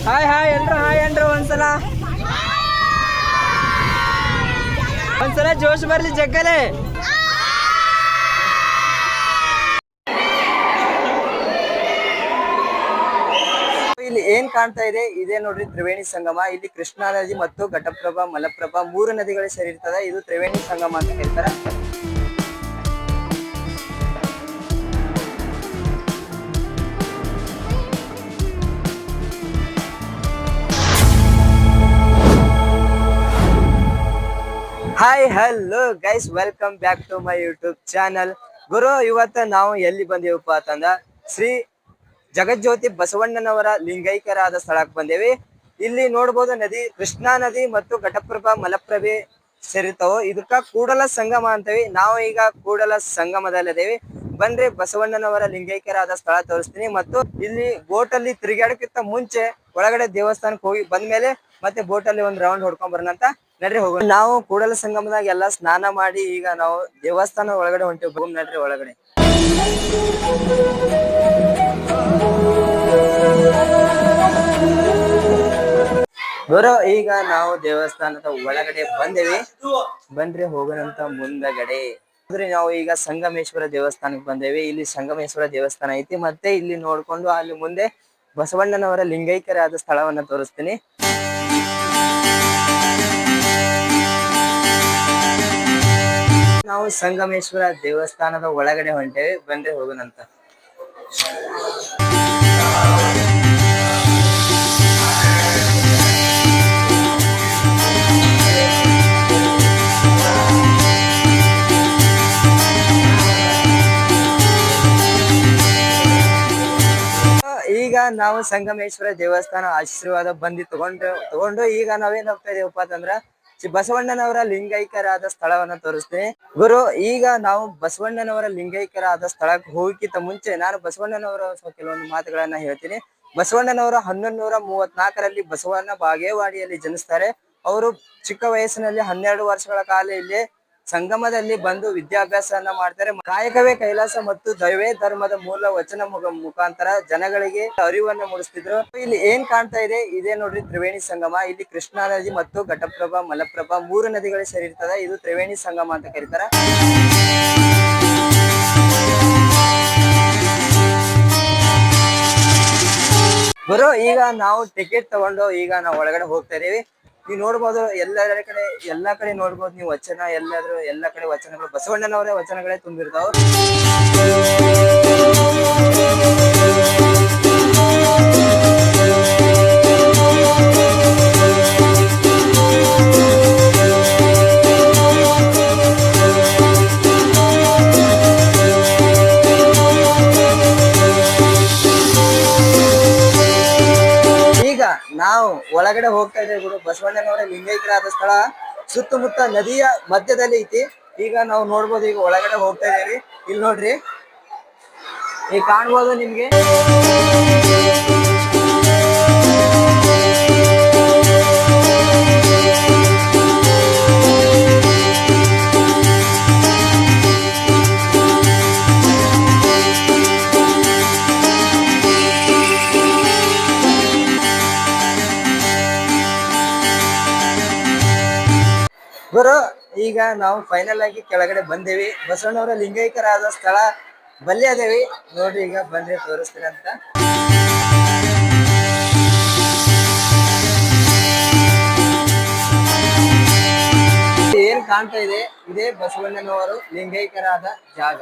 Hi hi ಎಲ್ರು hi ಅನ್ರು ಒಂದ್ಸಲ ಜೋಶ್ ಬರ್ಲಿ ಜಗ್ಗಲೆ. ಇಲ್ಲಿ ಏನ್ ಕಾಣ್ತಾ ಇದೆ ಇದೇ ನೋಡ್ರಿ ತ್ರಿವೇಣಿ ಸಂಗಮ. ಇಲ್ಲಿ ಕೃಷ್ಣಾ ನದಿ ಮತ್ತು ಘಟಪ್ರಭಾ ಮಲಪ್ರಭಾ 3 ನದಿಗಳು ಸೇರಿರ್ತದೆ. ಇದು ತ್ರಿವೇಣಿ ಸಂಗಮ ಅಂತ ಹೇಳ್ತಾರೆ. Hi hello guys, welcome back to my YouTube channel. ಗುರು, ಇವತ್ತ ನಾವು ಎಲ್ಲಿ ಬಂದೇವಪ್ಪ ಅಂತಂದ ಶ್ರೀ ಜಗಜ್ಯೋತಿ ಬಸವಣ್ಣನವರ ಲಿಂಗೈಕ್ಯರಾದ ಸ್ಥಳಕ್ಕೆ ಬಂದೇವಿ. ಇಲ್ಲಿ ನೋಡ್ಬೋದು ನದಿ ಕೃಷ್ಣಾ ನದಿ ಮತ್ತು ಘಟಪ್ರಭಾ ಮಲಪ್ರಭೆ ಸೇರಿರ್ತಾವ. ಇದಕ್ಕ ಕೂಡಲ ಸಂಗಮ ಅಂತೇವಿ. ನಾವು ಈಗ ಕೂಡಲ ಸಂಗಮದಲ್ಲಿದ್ದೇವೆ. ಬನ್ರಿ ಬಸವಣ್ಣನವರ ಲಿಂಗೈಕ್ಯರಾದ ಸ್ಥಳ ತೋರಿಸ್ತೀನಿ. ಮತ್ತು ಇಲ್ಲಿ ಬೋಟ್ ಅಲ್ಲಿ ತಿರುಗಾಡಕ್ಕಿಂತ ಮುಂಚೆ ಒಳಗಡೆ ದೇವಸ್ಥಾನಕ್ಕೆ ಹೋಗಿ ಬಂದ್ಮೇಲೆ ಮತ್ತೆ ಬೋಟ್ ಅಲ್ಲಿ ಒಂದ್ ರೌಂಡ್ ಹೊಡ್ಕೊಂಡ್ ಬರೋಣ ಅಂತ ನಡ್ರಿ ಹೋಗೋಣ. ನಾವು ಕೂಡಲ ಸಂಗಮದಾಗ ಎಲ್ಲಾ ಸ್ನಾನ ಮಾಡಿ ಈಗ ನಾವು ದೇವಸ್ಥಾನ ಒಳಗಡೆ ಹೊಂಟಿವಿ. ನಡ್ರಿ ಒಳಗಡೆ. ಗುರು, ಈಗ ನಾವು ದೇವಸ್ಥಾನದ ಒಳಗಡೆ ಬಂದೇವಿ. ಬನ್ರಿ ಹೋಗೋಣಂತ ಮುಂದಗಡೆ. ನಾವು ಈಗ ಸಂಗಮೇಶ್ವರ ದೇವಸ್ಥಾನಕ್ಕೆ ಬಂದೇವಿ. ಇಲ್ಲಿ ಸಂಗಮೇಶ್ವರ ದೇವಸ್ಥಾನ ಐತಿ. ಮತ್ತೆ ಇಲ್ಲಿ ನೋಡ್ಕೊಂಡು ಅಲ್ಲಿ ಮುಂದೆ ಬಸವಣ್ಣನವರ ಲಿಂಗೈಕ್ಯರಾದ ಸ್ಥಳವನ್ನ ತೋರಿಸ್ತೀನಿ. ನಾವು ಸಂಗಮೇಶ್ವರ ದೇವಸ್ಥಾನದ ಒಳಗಡೆ ಹೊಂಟೇವಿ. ಬಂದ್ರೆ ಹೋಗೋಣಂತ. ಈಗ ನಾವು ಸಂಗಮೇಶ್ವರ ದೇವಸ್ಥಾನ ಆಶೀರ್ವಾದ ಬಂದು ತಗೊಂಡು ಈಗ ನಾವೇನ್ ಹೋಗ್ತಾ ಇದೀವಪ್ಪ ಅಂತಂದ್ರ ಬಸವಣ್ಣನವರ ಲಿಂಗೈಕ್ಯರಾದ ಸ್ಥಳವನ್ನ ತೋರಿಸ್ತೀನಿ. ಗುರು, ಈಗ ನಾವು ಬಸವಣ್ಣನವರ ಲಿಂಗೈಕ್ಯರಾದ ಸ್ಥಳಕ್ಕೆ ಹೋಗಕ್ಕಿಂತ ಮುಂಚೆ ನಾನು ಬಸವಣ್ಣನವರ ಕೆಲವೊಂದು ಮಾತುಗಳನ್ನ ಹೇಳ್ತೀನಿ. ಬಸವಣ್ಣನವರು 1134ರಲ್ಲಿ ಬಸವಣ್ಣ ಬಾಗೇವಾಡಿಯಲ್ಲಿ ಜನಿಸ್ತಾರೆ. ಅವರು ಚಿಕ್ಕ ವಯಸ್ಸಿನಲ್ಲಿ 12 ವರ್ಷಗಳ ಕಾಲ ಇಲ್ಲಿ ಸಂಗಮದಲ್ಲಿ ಬಂದು ವಿದ್ಯಾಭ್ಯಾಸವನ್ನ ಮಾಡ್ತಾರೆ. ಕಾಯಕವೇ ಕೈಲಾಸ ಮತ್ತು ದೈವೇ ಧರ್ಮದ ಮೂಲ ವಚನ ಮುಖಾಂತರ ಜನಗಳಿಗೆ ಅರಿವನ್ನ ಮೂಡಿಸ್ತಿದ್ರು. ಇಲ್ಲಿ ಏನ್ ಕಾಣ್ತಾ ಇದೆ ಇದೇ ನೋಡ್ರಿ ತ್ರಿವೇಣಿ ಸಂಗಮ. ಇಲ್ಲಿ ಕೃಷ್ಣಾ ನದಿ ಮತ್ತು ಘಟಪ್ರಭಾ ಮಲಪ್ರಭಾ 3 ನದಿಗಳು ಸೇರಿರ್ತದೆ. ಇದು ತ್ರಿವೇಣಿ ಸಂಗಮ ಅಂತ ಕರೀತಾರೆ. ಗುರು, ಈಗ ನಾವು ಟಿಕೆಟ್ ತಗೊಂಡು ಈಗ ನಾವು ಒಳಗಡೆ ಹೋಗ್ತಾ ಇದೀವಿ. ನೀವು ನೋಡ್ಬೋದು ಎಲ್ಲಾ ಕಡೆ ನೋಡ್ಬೋದು ನೀವು ವಚನ. ಎಲ್ಲಾ ಕಡೆ ವಚನಗಳು ಬಸವಣ್ಣನವರೇ ವಚನಗಳೇ ತುಂಬಿರ್ತಾವ. ನಾವು ಒಳಗಡೆ ಹೋಗ್ತಾ ಇದ್ದೇವೆ ಗುರು. ಬಸವಣ್ಣನವರ ಲಿಂಗೈಕ್ಯರಾದ ಸ್ಥಳ ಸುತ್ತಮುತ್ತ ನದಿಯ ಮಧ್ಯದಲ್ಲಿ ಐತಿ. ಈಗ ನಾವು ನೋಡ್ಬೋದು, ಈಗ ಒಳಗಡೆ ಹೋಗ್ತಾ ಇದ್ದೇವೆ. ಇಲ್ಲಿ ನೋಡ್ರಿ, ಈಗ ಕಾಣ್ಬೋದು ನಿಮ್ಗೆ. ಗುರು, ಈಗ ನಾವು ಫೈನಲ್ ಆಗಿ ಕೆಳಗಡೆ ಬಂದೇವಿ. ಬಸವಣ್ಣವರ ಲಿಂಗೈಕ್ಯರಾದ ಸ್ಥಳ ಬಲ್ಲಿ ಅದೇವಿ ನೋಡ್ರಿ. ಈಗ ಬಂದ್ರೆ ತೋರಿಸ್ತೀನಿ ಅಂತ. ಏನ್ ಕಾಣ್ತಾ ಇದೆ ಇದೇ ಬಸವಣ್ಣನವರು ಲಿಂಗೈಕ್ಯರಾದ ಜಾಗ.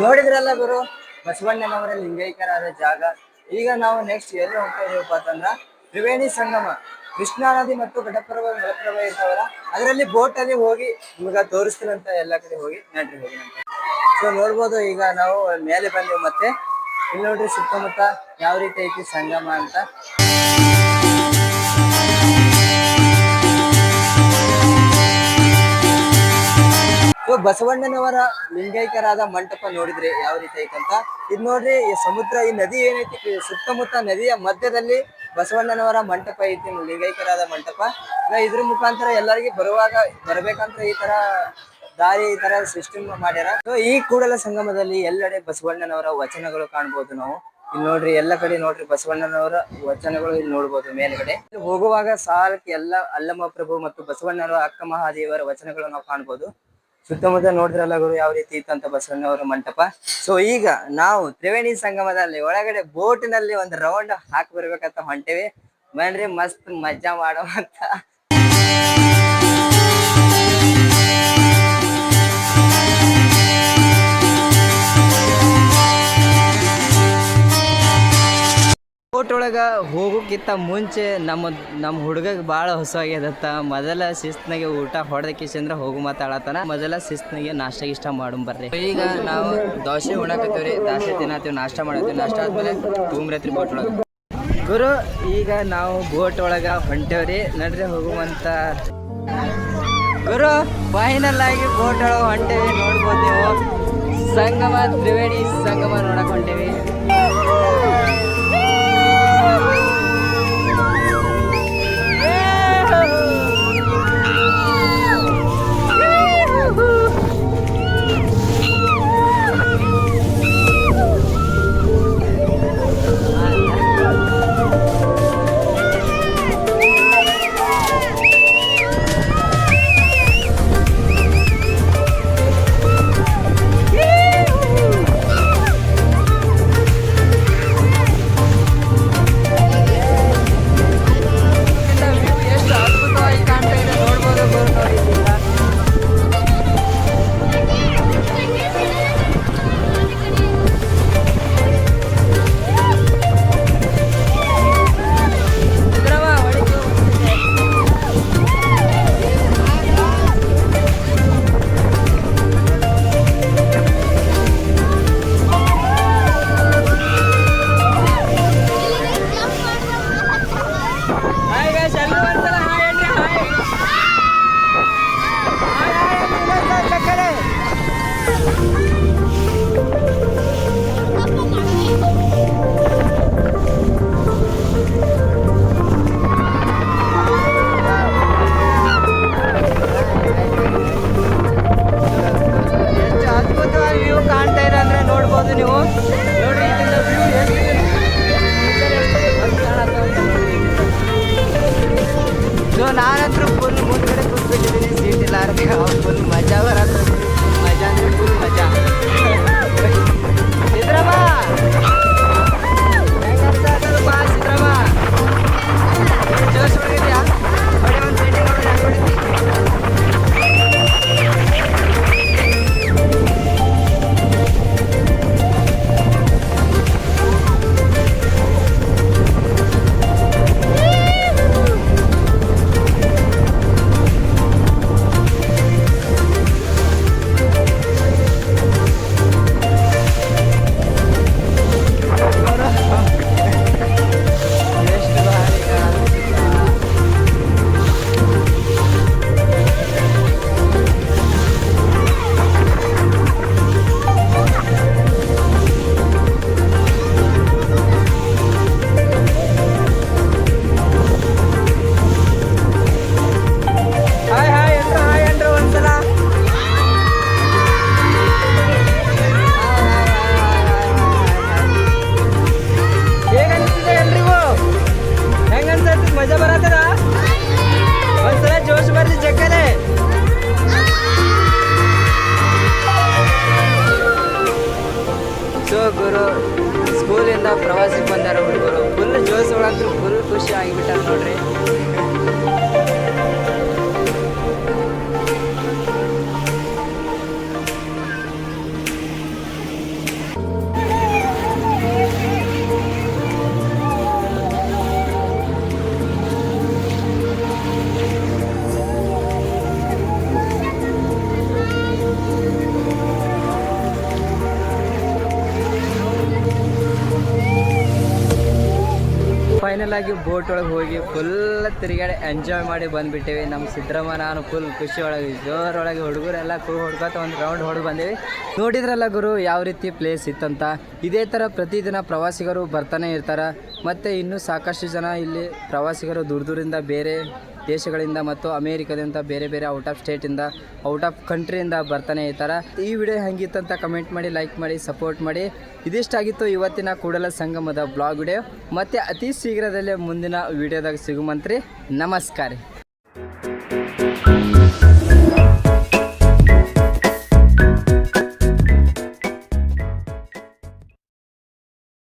ನೋಡಿದ್ರಲ್ಲ ಗುರು, ಬಸವಣ್ಣನವರ ಲಿಂಗೈಕ್ಯರಾದ ಜಾಗ. ಈಗ ನಾವು ನೆಕ್ಸ್ಟ್ ಎಲ್ಲಿ ಹೋಗ್ತಾ ಇದೀವಪ್ಪ ಅಂತಂದ್ರ ತ್ರಿವೇಣಿ ಸಂಗಮ. ಕೃಷ್ಣಾ ನದಿ ಮತ್ತು ಘಟಪ್ರಭ ಮಲಪ್ರಭ ಇರ್ತಾವಲ್ಲ, ಅದರಲ್ಲಿ ಬೋಟ್ ಅಲ್ಲಿ ಹೋಗಿ ನಿಮಗ ತೋರಿಸ್ತೀನಂತ ಎಲ್ಲಾ ಕಡೆ ಹೋಗಿ ನಡ್ರಿ ಹೋಗಿ ಅಂತ. ಸೊ ನೋಡ್ಬೋದು, ಈಗ ನಾವು ಮೇಲೆ ಬಂದೆವು. ಮತ್ತೆ ಇಲ್ಲಿ ನೋಡ್ರಿ ಸುತ್ತಮುತ್ತ ಯಾವ ರೀತಿ ಐತಿ ಸಂಗಮ ಅಂತ. ಸೊ ಬಸವಣ್ಣನವರ ಲಿಂಗೈಕ್ಯರಾದ ಮಂಟಪ ನೋಡಿದ್ರಿ ಯಾವ ರೀತಿ ಐತಂತ. ಇದ್ ನೋಡ್ರಿ, ಈ ಸಮುದ್ರ, ಈ ನದಿ ಏನೈತಿ ಸುತ್ತಮುತ್ತ ನದಿಯ ಮಧ್ಯದಲ್ಲಿ ಬಸವಣ್ಣನವರ ಮಂಟಪ ಐತಿ, ಲಿಂಗೈಕ್ಯರಾದ ಮಂಟಪ. ಇದ್ರ ಮುಖಾಂತರ ಎಲ್ಲರಿಗೂ ಬರ್ಬೇಕಂತ ಈ ತರ ದಾರಿ, ಈ ತರ ಸಿಸ್ಟಮ್ ಮಾಡ್ಯಾರ. ಸೊ ಈ ಕೂಡಲ ಸಂಗಮದಲ್ಲಿ ಎಲ್ಲೆಡೆ ಬಸವಣ್ಣನವರ ವಚನಗಳು ಕಾಣ್ಬೋದು ನಾವು. ಇಲ್ಲಿ ನೋಡ್ರಿ, ಎಲ್ಲ ಕಡೆ ನೋಡ್ರಿ ಬಸವಣ್ಣನವರ ವಚನಗಳು ಇಲ್ಲಿ ನೋಡ್ಬೋದು ಮೇಲ್ಗಡೆ. ಹೋಗುವಾಗ ಸಾಲಕ್ಕೆ ಎಲ್ಲ ಅಲ್ಲಮ ಪ್ರಭು ಮತ್ತು ಬಸವಣ್ಣನವರ ಅಕ್ಕ ಮಹಾದೇವರ ವಚನಗಳು ನಾವು ಕಾಣ್ಬೋದು. ಸುತ್ತಮುತ್ತ ನೋಡಿದ್ರಲ್ಲ ಗುರು ಯಾವ ರೀತಿ ಇತ್ತಂತ ಬಸವಣ್ಣನವರ ಮಂಟಪ. ಸೊ ಈಗ ನಾವು ತ್ರಿವೇಣಿ ಸಂಗಮದಲ್ಲಿ ಒಳಗಡೆ ಬೋಟ್ ನಲ್ಲಿ ಒಂದು ರೌಂಡ್ ಹಾಕಿ ಬರ್ಬೇಕಂತ ಹೊಂಟೇವಿ. ಬನ್ರಿ, ಮಸ್ತ್ ಮಜಾ ಮಾಡುವಂತ. ಬೋಟ್ ಒಳಗ ಹೋಗೋಕ್ಕಿಂತ ಮುಂಚೆ ನಮ್ಮ ಹುಡುಗಗೆ ಭಾಳ ಹೊಸ ಆಗ್ಯದತ್ತ. ಮೊದಲ ಶಿಸ್ತಿನಾಗೆ ಊಟ ಹೊಡೆದಕ್ಕಿಸಂದ್ರ ಹೋಗು ಮಾತಾಡತನ. ಮೊದಲ ಶಿಸ್ತಿನಾಗೆ ನಾಷ್ಟ ಇಷ್ಟ ಮಾಡೋಣ ಬರ್ರಿ. ಈಗ ನಾವು ದೋಸೆ ಉಣಕತ್ತೀವ್ರಿ, ದೋಸೆ ತಿನ್ನತ್ತೀವಿ, ನಾಷ್ಟ ಮಾಡತ್ತೀವಿ. ನಾಷ್ಟ ಆದ್ಮೇಲೆ ತೂಮ್ರತ್ರಿ ಬೋಟ್ ಒಳಗೆ. ಗುರು, ಈಗ ನಾವು ಬೋಟ್ ಒಳಗ ಹೊಂಟೇವ್ರಿ, ನಡ್ರಿ ಹೋಗುವಂತ. ಗುರು, ಫೈನಲ್ ಆಗಿ ಬೋಟ್ ಒಳಗೆ ಹೊಂಟೇವಿ. ನೋಡ್ಬೋದು ನೀವು, ಸಂಗಮ, ತ್ರಿವೇಣಿ ಸಂಗಮ ನೋಡಕ್ ಹೊಂಟೇವಿ. ನಾನಂತೂ ಫುಲ್ ಮುಂದ್ಗಡೆ ಕೂತ್ಬಿಟ್ಟಿದ್ದೀನಿ, ಸೀಟ್ ಇಲ್ಲ. ಫುಲ್ ಮಜಾ ಬರತ್ತೆ, ಮಜಾ ಅಂದ್ರೆ ಫುಲ್ ಮಜಾ. ಸಿದ್ರಮ್ಮ ಹೆಂಗಪ್ಪ ಸಿದ್ರಮ್ಮ, ಜೋಶ್ ಹೊಡಿದ್ಯಾ? ಹೊಡಿ ಒಂದು ಸೀಟಿಗೆ ನೋಡಿ ಹೆಂಗೆ ಹೊಡಿತಿ. ಮಜಾ ಬರತ್ತದ ಒಂದ್ಸಲ ಜೋಶ್ ಬರ್ಲಿ ಜಕ್ಕಲೆ. ಸೊ ಗುರು, ಸ್ಕೂಲಿಂದ ಪ್ರವಾಸಕ್ಕೆ ಬಂದಾರ ಹುಡುಗರು, ಫುಲ್ ಜೋಶ್ ಒಳಗಂತೂ ಫುಲ್ ಖುಷಿ ಆಗಿಬಿಟ್ಟಾರ ನೋಡ್ರಿ. ಫೈನಲ್ ಆಗಿ ಬೋಟ್ ಒಳಗೆ ಹೋಗಿ ಫುಲ್ ತಿರುಗಾಡಿ ಎಂಜಾಯ್ ಮಾಡಿ ಬಂದುಬಿಟ್ಟೇವಿ. ನಮ್ಮ ಸಿದ್ದರಾಮ ನಾನು ಫುಲ್ ಖುಷಿ ಒಳಗೆ ಜೋರೊಳಗೆ ಹುಡುಗರೆಲ್ಲ ಹೊಡ್ಕೊತ ಒಂದು ರೌಂಡ್ ಹೊಡೆದು ಬಂದೇವಿ. ನೋಡಿದ್ರಲ್ಲ ಗುರು ಯಾವ ರೀತಿ ಪ್ಲೇಸ್ ಇತ್ತಂತ. ಇದೇ ಥರ ಪ್ರತಿದಿನ ಪ್ರವಾಸಿಗರು ಬರ್ತಾನೆ ಇರ್ತಾರೆ. ಮತ್ತು ಇನ್ನೂ ಸಾಕಷ್ಟು ಜನ ಇಲ್ಲಿ ಪ್ರವಾಸಿಗರು ದೂರ ದೂರಿಂದ ಬೇರೆ ದೇಶಗಳಿಂದ ಮತ್ತು ಅಮೇರಿಕಾದಿಂದ ಬೇರೆ ಬೇರೆ ಔಟ್ ಆಫ್ ಸ್ಟೇಟಿಂದ ಔಟ್ ಆಫ್ ಕಂಟ್ರಿಯಿಂದ ಬರ್ತಾನೆ ಇರ್ತಾರೆ. ಈ ವಿಡಿಯೋ ಹೆಂಗಿತ್ತಂತ ಕಮೆಂಟ್ ಮಾಡಿ, ಲೈಕ್ ಮಾಡಿ, ಸಪೋರ್ಟ್ ಮಾಡಿ. ಇದಿಷ್ಟಾಗಿತ್ತು ಇವತ್ತಿನ ಕೂಡಲ ಸಂಗಮದ ಬ್ಲಾಗ್ ವಿಡಿಯೋ. ಮತ್ತು ಅತಿ ಶೀಘ್ರದಲ್ಲೇ ಮುಂದಿನ ವಿಡಿಯೋದಾಗ ಸಿಗುಮಂತ್ರಿ. ನಮಸ್ಕಾರ.